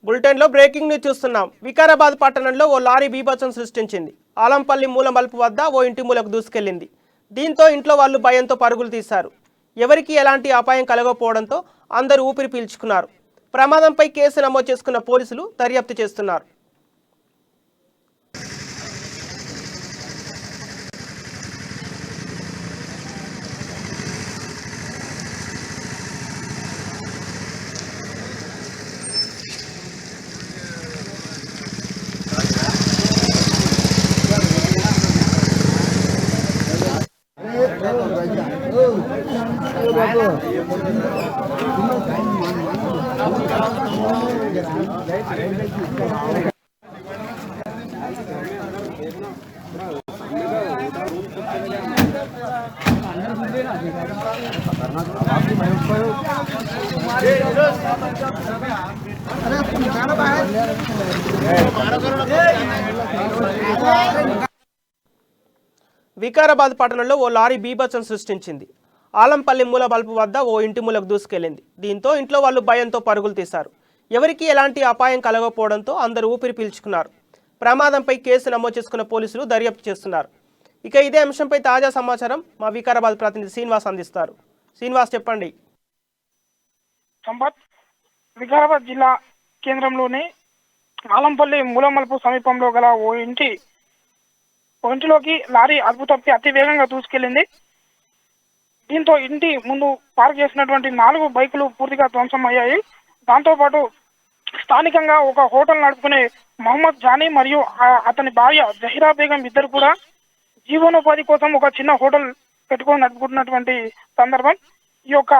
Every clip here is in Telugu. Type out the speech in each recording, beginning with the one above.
బులెటిన్లో బ్రేకింగ్ న్యూస్ చూస్తున్నాం. వికారాబాద్ పట్టణంలో ఓ లారీ బీభత్సం సృష్టించింది. ఆలంపల్లి మూల మలుపు వద్ద ఓ ఇంటి మూలకు దూసుకెళ్లింది. దీంతో ఇంట్లో వాళ్ళు భయంతో పరుగులు తీశారు. ఎవరికి ఎలాంటి అపాయం కలగకపోవడంతో అందరూ ఊపిరి పీల్చుకున్నారు. ప్రమాదంపై కేసు నమోదు చేసుకున్న పోలీసులు దర్యాప్తు చేస్తున్నారు. వికారాబాద్ పట్టణంలో ఓ లారీ బీభత్సం సృష్టించింది. ఆలంపల్లి మూల మలుపు వద్ద ఓ ఇంటి మూలకు దూసుకెళ్లింది. దీంతో ఇంట్లో వాళ్ళు భయంతో పరుగులు తీశారు. ఎవరికి ఎలాంటి అపాయం కలగకపోవడంతో అందరూ ఊపిరి పీల్చుకున్నారు. ప్రమాదంపై కేసు నమోదు చేసుకున్న పోలీసులు దర్యాప్తు చేస్తున్నారు. ఇక ఇదే అంశంపై తాజా సమాచారం మా వికారాబాద్ ప్రతినిధి శ్రీనివాస్ అందిస్తారు. శ్రీనివాస్, చెప్పండి. వికారాబాద్ జిల్లా కేంద్రంలోని ఆలంపల్లి మూలమలుపు సమీపంలో గల ఓ ఇంటిలోకి లారీ అదుపు తప్పి అతి వేగంగా దూసుకెళ్లింది. దీంతో ఇంటి ముందు పార్క్ చేసినటువంటి 4 బైకులు పూర్తిగా ధ్వంసం అయ్యాయి. దాంతోపాటు స్థానికంగా ఒక హోటల్ నడుపుకునే మహమ్మద్ జానీ మరియు అతని భార్య జహీరా బేగం ఇద్దరు కూడా జీవనోపాధి కోసం ఒక చిన్న హోటల్ పెట్టుకొని నడుపుకుంటున్నటువంటి సందర్భం. ఈ యొక్క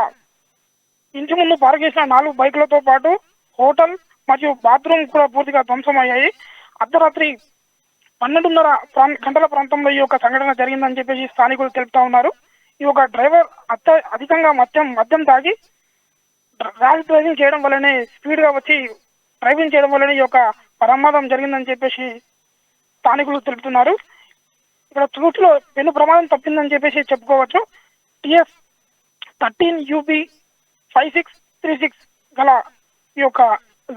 ఇంటి ముందు పార్క్ చేసిన 4 బైకులతో పాటు హోటల్ మరియు బాత్రూమ్ కూడా పూర్తిగా ధ్వంసం అయ్యాయి. అర్ధరాత్రి 12:30 గంటల ప్రాంతంలో ఈ యొక్క సంఘటన జరిగిందని చెప్పేసి స్థానికులు తెలుపుతా ఉన్నారు. ఈ యొక్క డ్రైవర్ అధికంగా మద్యం తాగి ర్యాష్ డ్రైవింగ్ చేయడం వల్లనే స్పీడ్ గా వచ్చి డ్రైవింగ్ చేయడం వల్లనే ఈ యొక్క ప్రమాదం జరిగిందని చెప్పేసి స్థానికులు తెలుపుతున్నారు. ఇక్కడ త్రూట్లో పెను ప్రమాదం తప్పిందని చెప్పేసి చెప్పుకోవచ్చు. TS 13 UB 5636 గల ఈ యొక్క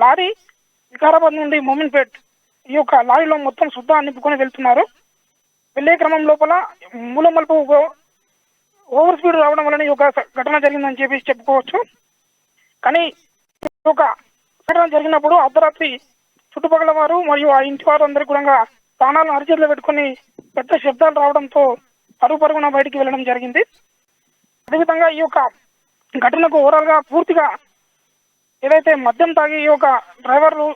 లారీ వికారాబాద్ నుండి మోమిన్పేట్ ఈ యొక్క లారీలో మొత్తం శుద్ధ నింపుకొని వెళ్తున్నారు. వెళ్లే క్రమం లోపల మూలమలుపు ఓవర్ స్పీడ్ రావడం వలన ఈ యొక్క ఘటన జరిగిందని చెప్పేసి చెప్పుకోవచ్చు. కానీ ఈ యొక్క ఘటన జరిగినప్పుడు అర్ధరాత్రి చుట్టుపక్కల వారు మరియు ఆ ఇంటి వారు అందరూ కూడా ప్రాణాలను అరిచేతిలో పెట్టుకుని పెద్ద శబ్దాలు రావడంతో పరుగున బయటికి వెళ్ళడం జరిగింది. అదేవిధంగా ఈ యొక్క ఘటనకు ఓవరాల్ గా పూర్తిగా ఏదైతే మద్యం తాగి ఈ యొక్క డ్రైవర్లు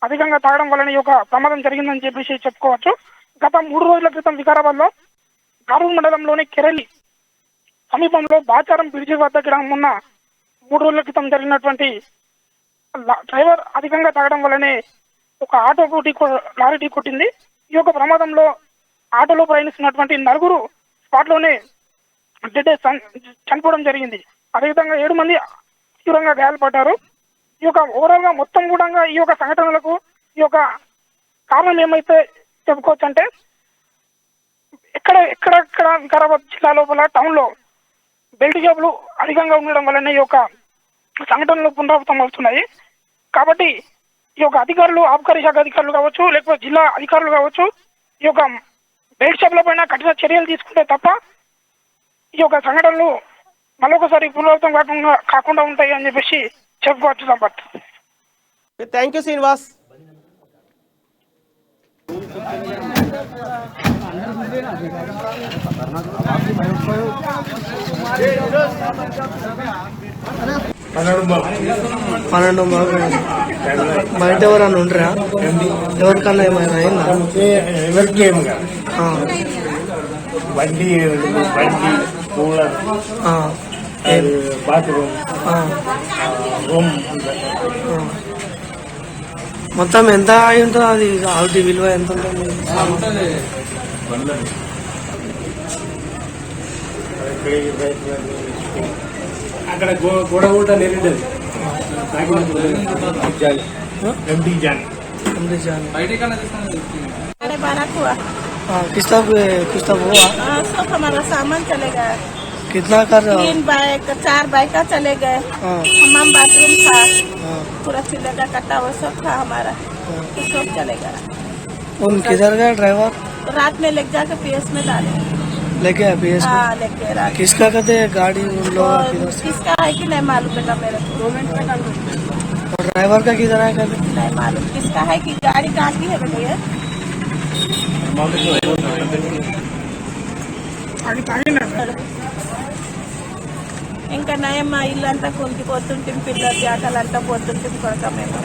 అధికంగా తాగడం వలన ఈ యొక్క ప్రమాదం జరిగిందని చెప్పేసి చెప్పుకోవచ్చు. గత 3 రోజుల క్రితం వికారాబాద్ లో గారూర్ మండలంలోని కెరలి సమీపంలో బాచారం బ్రిడ్జి వద్ద ఉన్న 3 రోజుల క్రితం జరిగినటువంటి డ్రైవర్ అధికంగా తాగడం వల్లనే ఒక ఆటోకు లారీ ఢీ కొట్టింది. ఈ యొక్క ప్రమాదంలో ఆటోలో ప్రయాణిస్తున్నటువంటి 4 స్పాట్లోనే చనిపోవడం జరిగింది. అదేవిధంగా 7 మంది తీవ్రంగా గాయాలపడ్డారు. ఈ యొక్క ఓవరాల్ గా మొత్తం కూడా ఈ యొక్క సంఘటనలకు ఈ యొక్క కారణం ఏమైతే చెప్పుకోవచ్చు అంటే ఎక్కడెక్కడ వికారాబాద్ జిల్లా లోపల టౌన్ లో బెల్ట్ షాపులు అధికంగా ఉండడం వల్లనే ఈ యొక్క సంఘటనలు పునరావృతం అవుతున్నాయి. కాబట్టి ఈ యొక్క అధికారులు, ఆబ్కారీ శాఖ అధికారులు కావచ్చు, లేకపోతే జిల్లా అధికారులు కావచ్చు, ఈ యొక్క బెల్ట్ షాపుల పైన కఠిన చర్యలు తీసుకుంటే తప్ప ఈ యొక్క సంఘటనలు మరొకసారి పునరావృతం కాకుండా ఉంటాయి అని చెప్పేసి చెప్పుకోవచ్చు. Sampath, thank you Srinivas. పన్నెండు బయట ఎవరన్నా ఉండరా? ఎవరికన్నా ఏమైనా అయిందా? ఎవరికి ఏమి బండి కూలర్ బాత్రూమ్ రూమ్ మొత్తం ఎంత అయి ఉంటుంది? అది ఆవిటి విలువ ఎంత ఉంటుంది? అక్కడ గోడ కూడా నిండదు. ఎంటీ जान किसका हुआ? सब हमारा सामान चले गए। कितना कर? 3 बाइक 4 बाइक चले गए। हमाम बाथरूम था। पूरा चिल्लेगा कट्टा वो सब था हमारा, तो सब चलेगा। उन किधर गया ड्राइवर? रात में लेके जाके पीएस में डाले। लेके आया PS हाँ लेके रात। किसका कहते हैं गाड़ी उन लोगों का किधर से? किसका है कि नहीं मालूम बेटा मेरे को, और ड्राइवर का किधर आया कहते? नहीं मालूम किसका है कि गाड़ी कहाँ की है बेटा ये। ఇంకా నయం మా ఇల్లంతా కుంగిపోతుంటే పిల్లలు జాకలంతా పోతుంటే కొడక మేము